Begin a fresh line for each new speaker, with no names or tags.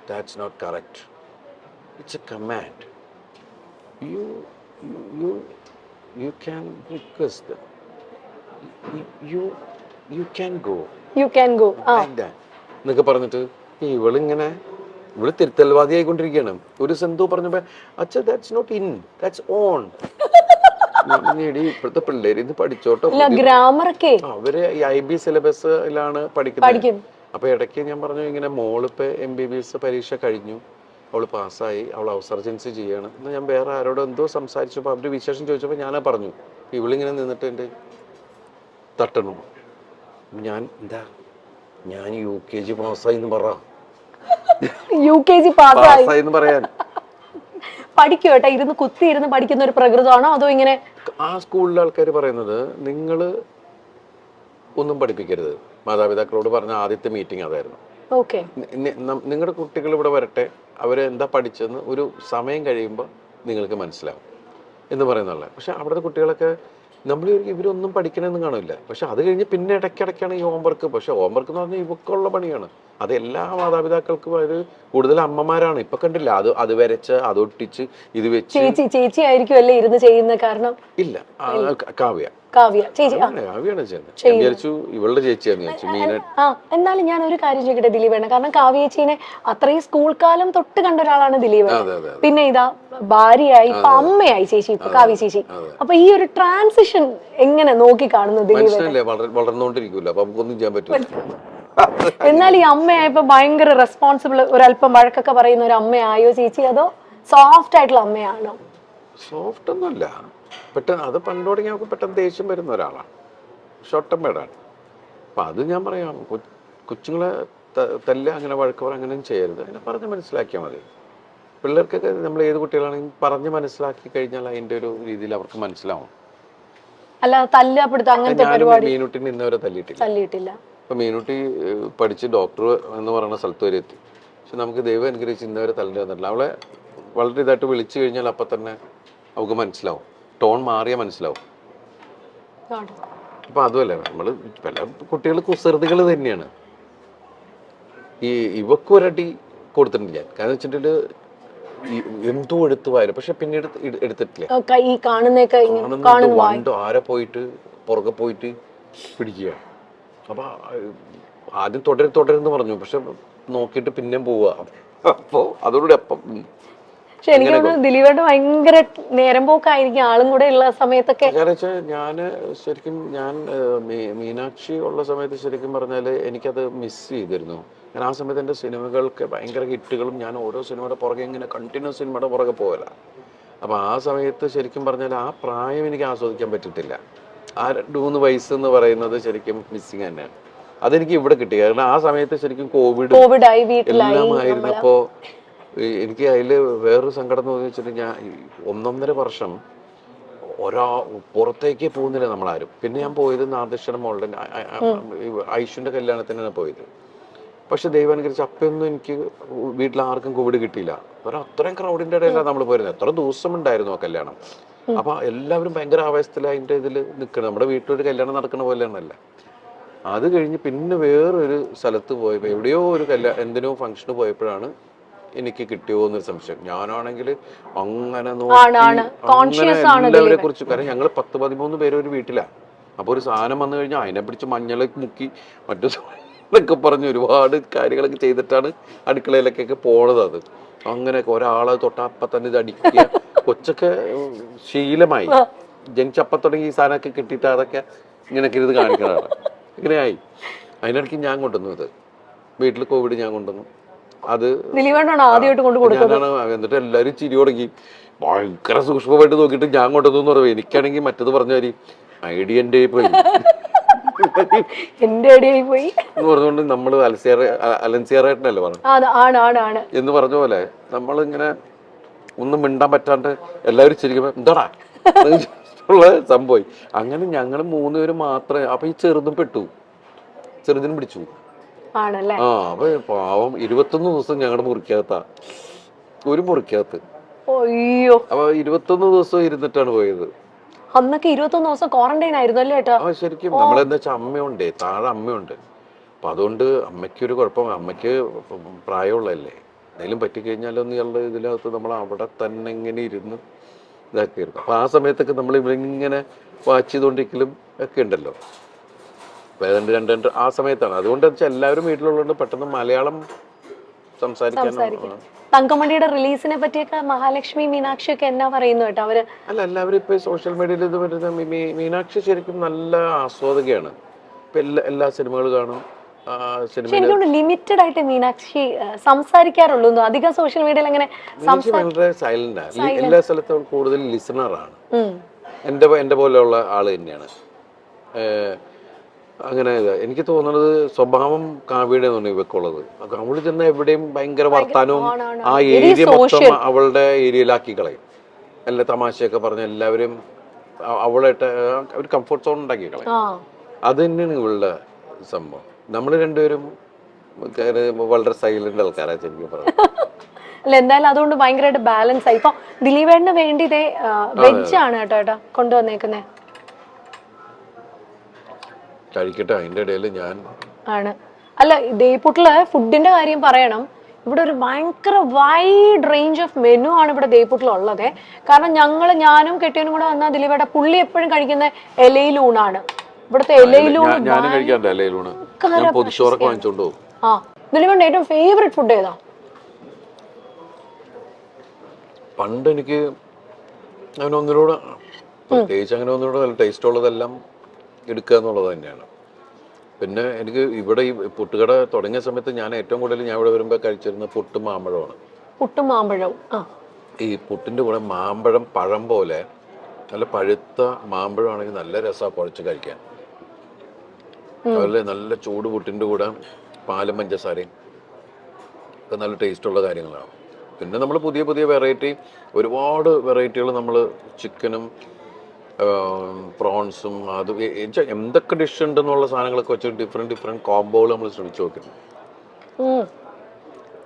that's not correct. It's a command. You, you, you can request them. You, you can go.
You can go. ആ
Like that. എന്നൊക്കെ പറഞ്ഞിട്ട് ഇവളിങ്ങനെ ഇവള് തിരുത്തൽവാദി ആയിക്കൊണ്ടിരിക്കുകയാണ്. ഒരു സെന്തോ പറഞ്ഞപ്പോ അച്ഛ that's not in, that's on. ഇപ്പോഴത്തെ പിള്ളേര് ഇത് പഠിച്ചോട്ടോ.
ഗ്രാമറൊക്കെ
അവര് ഈ IB സിലബസിലാണ് പഠിക്കുന്നത്. അപ്പൊ ഇടയ്ക്ക് ഞാൻ പറഞ്ഞു ഇങ്ങനെ മോളിപ്പോ MBBS പരീക്ഷ കഴിഞ്ഞു, അവള് പാസ്സായി, അവൾ ഔസർജൻസി ചെയ്യാണ്. എന്നാൽ ഞാൻ വേറെ ആരോടും എന്തോ സംസാരിച്ചപ്പോൾ അവര് വിശേഷം ചോദിച്ചപ്പോൾ ഞാനാ പറഞ്ഞു. ഇവളിങ്ങനെ നിന്നിട്ട് എൻ്റെ തട്ടണു. ഞാൻ എന്താ ഞാൻ UKG പാസ്സായി എന്ന് പറ.
UKG പാസ്സായി
എന്ന് പറയാൻ
പഠിക്കും കേട്ടോ. ഇരുന്ന് കുത്തിയിരുന്ന് പഠിക്കുന്ന ഒരു പ്രകൃതമാണോ അതോ ഇങ്ങനെ?
ആ സ്കൂളിലെ ആൾക്കാർ പറയുന്നത് നിങ്ങൾ ഒന്നും പഠിപ്പിക്കരുത്. മാതാപിതാക്കളോട് പറഞ്ഞ ആദ്യത്തെ മീറ്റിംഗ് അതായിരുന്നു.
ഓക്കെ,
നിങ്ങളുടെ കുട്ടികൾ ഇവിടെ വരട്ടെ, അവര് എന്താ പഠിച്ചെന്ന് ഒരു സമയം കഴിയുമ്പോൾ നിങ്ങൾക്ക് മനസ്സിലാവും എന്ന് പറയുന്നുള്ള. പക്ഷെ അവിടുത്തെ കുട്ടികളൊക്കെ നമ്മൾ ഇവരൊന്നും പഠിക്കണമെന്ന് കാണില്ല. പക്ഷെ അത് കഴിഞ്ഞ് പിന്നെ ഇടയ്ക്കിടയ്ക്കാണ് ഈ ഹോംവർക്ക്. പക്ഷെ ഹോംവർക്ക് എന്ന് പറഞ്ഞാൽ ഇവക്കുള്ള പണിയാണ്. അത് എല്ലാ മാതാപിതാക്കൾക്കും അത് കൂടുതൽ അമ്മമാരാണ്. ഇപ്പൊ കണ്ടില്ല, അത് വരച്ച് അത് ഒട്ടിച്ച് ഇത് വെച്ച്.
ചേച്ചി ആയിരിക്കും അല്ലേ ഇരുന്ന് ചെയ്യുന്ന? കാരണം
ഇല്ല,
കാവ്യ ചേച്ചി
കാവ്യാണ് ചെയ്യുന്നത്. വിചാരിച്ചു ഇവളുടെ ചേച്ചിയാന്ന് വിചാരിച്ചു മീന.
എന്നാലും ഞാൻ ഒരു കാര്യം ചോദിക്കട്ടെ ദിലീപേണ്ണ, കാരണം കാവ്യ ചേച്ചീനെ അത്രയും സ്കൂൾ കാലം തൊട്ട് കണ്ട ഒരാളാണ് ദിലീപ്. പിന്നെ ഇതാ ഭാര്യയായി, ഇപ്പൊ അമ്മയായി ചേച്ചി, ഇപ്പൊ കാവ്യ ചേച്ചി. അപ്പൊ ഈ ഒരു ട്രാൻസിഷൻ എങ്ങനെ നോക്കി കാണുന്നു ദിലീപ്?
വളർന്നോണ്ടിരിക്കൂല, അപ്പൊ നമുക്കൊന്നും ചെയ്യാൻ പറ്റില്ല.
എന്നാൽ ഈ അമ്മയായപ്പോ ഭയങ്കര റെസ്പോൺസിബിൾ, ഒരല്പം വഴക്കൊക്കെ പറയുന്ന ഒരു അമ്മയായോ ചേച്ചി, അതോ സോഫ്റ്റ് ആയിട്ടുള്ള അമ്മയാണോ?
സോഫ്റ്റ് ഒന്നുമല്ല, പെട്ടെന്ന് അത് പണ്ട് തുടങ്ങി നമുക്ക് പെട്ടെന്ന് ദേഷ്യം വരുന്ന ഒരാളാണ്, ഷോർട്ട് ടെമ്പേർഡാണ്. അപ്പം അത് ഞാൻ പറയാം, കൊച്ചുങ്ങളെ തല്ല അങ്ങനെ വഴക്ക് പറ അങ്ങനെയും ചെയ്യരുത്, അങ്ങനെ പറഞ്ഞ് മനസ്സിലാക്കിയാൽ മതി. പിള്ളേർക്കൊക്കെ നമ്മൾ ഏത് കുട്ടികളാണെങ്കിലും പറഞ്ഞ് മനസ്സിലാക്കി കഴിഞ്ഞാൽ അതിൻ്റെ ഒരു രീതിയിൽ അവർക്ക് മനസ്സിലാവും.
അല്ല തല്ലപ്പെടുത്ത അങ്ങനത്തെ പരിപാടി
മീനുട്ടിന് ഇന്നവരെ തല്ലിയിട്ടില്ല. ഇപ്പം മീനുട്ടി പഠിച്ച് ഡോക്ടർ എന്ന് പറയുന്ന സ്ഥലത്ത് വരെ എത്തി. പക്ഷെ നമുക്ക് ദൈവം അനുഗ്രഹിച്ച് ഇന്നവരെ തല്ലിട്ട് വന്നിട്ടില്ല. അവളെ വളരെ ഇതായിട്ട് വിളിച്ചു കഴിഞ്ഞാൽ അപ്പം തന്നെ അവൾക്ക് മനസ്സിലാവും, ടോൺ മാറിയാൽ മനസ്സിലാവും. അപ്പം അതുമല്ല, നമ്മൾ പല കുട്ടികൾ കുസൃതികൾ തന്നെയാണ്. ഇവക്കും ഒരടി കൊടുത്തിട്ടുണ്ട് ഞാൻ. കാരണം വെച്ചിട്ടുണ്ടെങ്കിൽ എന്തോ എടുത്തു വാരും, പക്ഷെ പിന്നീട് എടുത്തിട്ടില്ല. ആരെ പോയിട്ട് പുറകെ പോയിട്ട് പിടിക്കുക. അപ്പൊ ആദ്യം തുടരുന്ന് പറഞ്ഞു, പക്ഷെ നോക്കിയിട്ട് പിന്നെയും പോവുക. അപ്പോ അതോടുകൂടി അപ്പം.
പക്ഷെ എനിക്ക് തോന്നുന്നു ദിലീപേട്ടൻ ഭയങ്കര നേരം പോക്കായിരിക്കും ആളും കൂടെ ഉള്ള സമയത്തൊക്കെ.
കാരണം വെച്ചാൽ ഞാൻ മീനാക്ഷി ഉള്ള സമയത്ത് ശരിക്കും പറഞ്ഞാല് എനിക്കത് മിസ് ചെയ്തിരുന്നു. കാരണം ആ സമയത്ത് എൻ്റെ സിനിമകൾക്ക് ഭയങ്കര ഹിറ്റുകളും ഞാൻ ഓരോ സിനിമയുടെ പുറകെ ഇങ്ങനെ കണ്ടിന്യൂസ് സിനിമയുടെ പുറകെ പോകല. അപ്പം ആ സമയത്ത് ശരിക്കും പറഞ്ഞാൽ ആ പ്രായം എനിക്ക് ആസ്വദിക്കാൻ പറ്റിയിട്ടില്ല. ആ 2-3 വയസ്സ് എന്ന് പറയുന്നത് ശരിക്കും മിസ്സിങ് തന്നെയാണ്. അതെനിക്ക് ഇവിടെ കിട്ടി. കാരണം ആ സമയത്ത് ശരിക്കും കോവിഡ് എല്ലാം ആയിരുന്നപ്പോൾ എനിക്ക് അതിൽ വേറൊരു സങ്കടം എന്ന് വെച്ചിട്ട് ഞാൻ 1.5 വർഷം പുറത്തേക്ക് പോകുന്നില്ല നമ്മളാരും. പിന്നെ ഞാൻ പോയത് നാദൃശ്വര മോളുടെ ഐഷുവിൻ്റെ കല്യാണത്തിനാണ് പോയത്. പക്ഷെ ദൈവം അനുസരിച്ച് അപ്പൊന്നും എനിക്ക് വീട്ടിൽ ആർക്കും കോവിഡ് കിട്ടിയില്ല. അത്രയും ക്രൗഡിന്റെ ഇടയിലാണ് നമ്മൾ പോയിരുന്നത്. എത്ര ദിവസം ഉണ്ടായിരുന്നു ആ കല്യാണം. അപ്പൊ എല്ലാവരും ഭയങ്കര ആവേശത്തിൽ അതിന്റെ ഇതിൽ നിൽക്കണം. നമ്മുടെ വീട്ടിലൊരു കല്യാണം നടക്കുന്ന പോലെയാണല്ല. അത് കഴിഞ്ഞ് പിന്നെ വേറൊരു സ്ഥലത്ത് പോയപ്പോ എവിടെയോ ഒരു എന്തിനോ ഫംഗ്ഷന് പോയപ്പോഴാണ് എനിക്ക് കിട്ടിയോ എന്നൊരു സംശയം. ഞാനാണെങ്കിൽ അങ്ങനെ എല്ലാവരെ കുറിച്ച്, കാരണം ഞങ്ങൾ 10-13 പേര് ഒരു വീട്ടിലാണ്. അപ്പൊ ഒരു സാധനം വന്നു കഴിഞ്ഞാൽ അതിനെ പിടിച്ച് മഞ്ഞളൊക്കെ മുക്കി മറ്റു എന്നൊക്കെ പറഞ്ഞ് ഒരുപാട് കാര്യങ്ങളൊക്കെ ചെയ്തിട്ടാണ് അടുക്കളയിലേക്കൊക്കെ പോണത്. അത് അങ്ങനെയൊക്കെ ഒരാളെ തൊട്ടപ്പം തന്നെ ഇത് അടിക്കുക. കൊച്ചൊക്കെ ശീലമായി, ജനിച്ചപ്പം തുടങ്ങി ഈ സാധനമൊക്കെ കിട്ടിയിട്ട് അതൊക്കെ ഇങ്ങനെയൊക്കെ ഇത് കാണിക്കണതാണ്. ഇങ്ങനെയായി. അതിനിടയ്ക്ക് ഞാൻ കൊണ്ടുവന്നു ഇത് വീട്ടിൽ കോവിഡ് ഞാൻ കൊണ്ടുവന്നു. അത് ഞാനാണ്. എന്നിട്ട് എല്ലാവരും ചിരി തുടങ്ങി, ഭയങ്കര സൂക്ഷ്മമായിട്ട് നോക്കിയിട്ട് ഞാൻ കൊണ്ടുവന്നു എന്ന് പറയുന്നത്. എനിക്കാണെങ്കിൽ മറ്റത് പറഞ്ഞ കാര്യം ഐഡിയ എൻ്റെ പോയി എന്ന് പറഞ്ഞുകൊണ്ട് നമ്മള് അലൻസിയറായിട്ടല്ലേ പറഞ്ഞു എന്ന് പറഞ്ഞ പോലെ നമ്മളിങ്ങനെ ഒന്നും മിണ്ടാൻ പറ്റാണ്ട് എല്ലാവരും ചിരിക്കുമ്പോ എന്താടാ ഉള്ള സംഭവം. അങ്ങനെ ഞങ്ങൾ 3 പേര് മാത്രമേ. അപ്പൊ ഈ ചെറുതും പെട്ടു, ചെറുതിനും പിടിച്ചു. അപ്പൊ പാവം 21 ദിവസം ഞങ്ങളുടെ മുറിക്കകത്താ, ഒരു മുറിക്കകത്ത്. അപ്പൊ 21 ദിവസം ഇരുന്നിട്ടാണ് പോയത്.
അന്നൊക്കെ 21 ദിവസം ക്വാറന്റൈൻ ആയിരുന്നു അല്ലേ ഏട്ടാ?
ശരിക്കും നമ്മളെന്താ വെച്ചാൽ അമ്മയുണ്ട്, താഴെ അമ്മയുണ്ട്. അപ്പൊ അതുകൊണ്ട് അമ്മയ്ക്കൊരു കുഴപ്പം, അമ്മയ്ക്ക് പ്രായമുള്ളതല്ലേ. എന്തെങ്കിലും പറ്റിക്കഴിഞ്ഞാലൊന്നും ഇയാളുടെ ഇതിനകത്ത് നമ്മൾ അവിടെ തന്നെ ഇങ്ങനെ ഇരുന്ന് ഇതാക്കിയിരുന്നു. അപ്പോൾ ആ സമയത്തൊക്കെ നമ്മൾ ഇവരിങ്ങനെ വാച്ച് ചെയ്തുകൊണ്ടിരിക്കലും ഒക്കെ ഉണ്ടല്ലോ. അപ്പോൾ ഏതാണ്ട് രണ്ട് ആ സമയത്താണ്. അതുകൊണ്ട് വെച്ചാൽ എല്ലാവരും വീട്ടിലുള്ളതുകൊണ്ട് പെട്ടെന്ന് മലയാളം സംസാരിക്കാൻ.
തങ്കമണിയുടെ റിലീസിനെ പറ്റിയൊക്കെ മഹാലക്ഷ്മി മീനാക്ഷി ഒക്കെ എന്നാ പറയുന്നു കേട്ടോ അവര്.
അല്ല, എല്ലാവരും ഇപ്പൊ സോഷ്യൽ മീഡിയയിൽ ഇത് വരുന്ന മീനാക്ഷി ശരിക്കും നല്ല ആസ്വാദകയാണ്. ഇപ്പൊ എല്ലാ സിനിമകളും കാണും.
എനിക്കൊണ്ട് ലിമിറ്റഡ് ആയിട്ട് മീനാക്ഷി സംസാരിക്കാറുള്ളൂ. അധികം സോഷ്യൽ മീഡിയയിൽ അങ്ങനെ
വളരെ സൈലന്റ് ആണ്. എല്ലാ സ്ഥലത്തും കൂടുതൽ ലിസണറാണ്. എന്റെ പോലെയുള്ള ആള് തന്നെയാണ്. അങ്ങനെ എനിക്ക് തോന്നുന്നത് സ്വഭാവം കാവ്യയുടെ ഇവക്കുള്ളത്. അവള് ചെന്ന എവിടെയും ഭയങ്കര വർത്താനവും ആ ഏരിയ മൊത്തം അവളുടെ ഏരിയയിലാക്കി കളയും. എല്ലാ തമാശയൊക്കെ പറഞ്ഞ എല്ലാവരും അവളായിട്ട് ഒരു കംഫർട്ട് സോൺ ഉണ്ടാക്കി കളയും. അത് തന്നെയാണ് ഇവളുടെ സംഭവം. നമ്മൾ രണ്ടുപേരും വളരെ സൈലന്റ് ആൾക്കാരാ ശരിക്കും പറഞ്ഞു.
അല്ല, എന്തായാലും അതുകൊണ്ട് ഭയങ്കരമായിട്ട് ബാലൻസ് ആയി. ഇപ്പൊ ദിലീപേടിന് വേണ്ടി ഇതേ വെജ് ആണ് കേട്ടോ കൊണ്ടുവന്നേക്കുന്നേ.
കഴിക്കട്ടെ, അതിന്റെ ഇടയിൽ ഞാൻ
ആണ്. അല്ല, ദേപ്പുട്ടില് ഫുഡിന്റെ കാര്യം പറയണം. ഇവിടെ ഒരു ഭയങ്കര വൈഡ് റേഞ്ച് ഓഫ് മെനു ആണ് ഇവിടെ ദേപ്പുട്ടിലുള്ളത്. കാരണം ഞാനും കെട്ടിയനും കൂടെ വന്ന ദിലീപേട്ട പുള്ളി എപ്പോഴും കഴിക്കുന്ന ഇലയിലൂണാണ്. ഇവിടുത്തെ ഇലയിലൂണ്.
ഞാനും കഴിക്കാറുണ്ട് ഇലയിലൂണ്. ഞാൻ പൊതിച്ചോറൊക്കെ വാങ്ങിച്ചോണ്ട് പോകും.
ദിലീപേട്ട ഏറ്റവും ഫേവറേറ്റ് ഫുഡ് ഏതാ?
പണ്ട് എനിക്ക് അങ്ങനെ ഒന്നിനോട് പ്രത്യേകിച്ച് അങ്ങനെ ഒന്നിനോട് നല്ല ടേസ്റ്റ് ഉള്ളതെല്ലാം എടുക്കുക എന്നുള്ളത് തന്നെയാണ്. പിന്നെ എനിക്ക് ഇവിടെ ഈ പുട്ടുകട തുടങ്ങിയ സമയത്ത് ഞാൻ ഏറ്റവും കൂടുതൽ ഞാൻ ഇവിടെ വരുമ്പോൾ കഴിച്ചിരുന്നത് പുട്ടും മാമ്പഴമാണ്.
പുട്ടും മാമ്പഴവും.
ഈ പുട്ടിൻ്റെ കൂടെ മാമ്പഴം പഴം പോലെ നല്ല പഴുത്ത മാമ്പഴമാണെങ്കിൽ നല്ല രസമാണ് കുഴച്ച് കഴിക്കാൻ. അതുപോലെ നല്ല ചൂട് പുട്ടിൻ്റെ കൂടെ പാലും പഞ്ചസാരയും ഒക്കെ നല്ല ടേസ്റ്റുള്ള കാര്യങ്ങളാണ്. പിന്നെ നമ്മൾ പുതിയ പുതിയ ഒരുപാട് വെറൈറ്റികൾ നമ്മൾ ചിക്കനും പ്രോൺസും അത് എന്തൊക്കെ ഡിഷ് ഉണ്ടെന്നുള്ള സാധനങ്ങളൊക്കെ വെച്ച് ഡിഫറെൻറ്റ് കോംബോകൾ നമ്മൾ ശ്രമിച്ചു നോക്കുന്നു.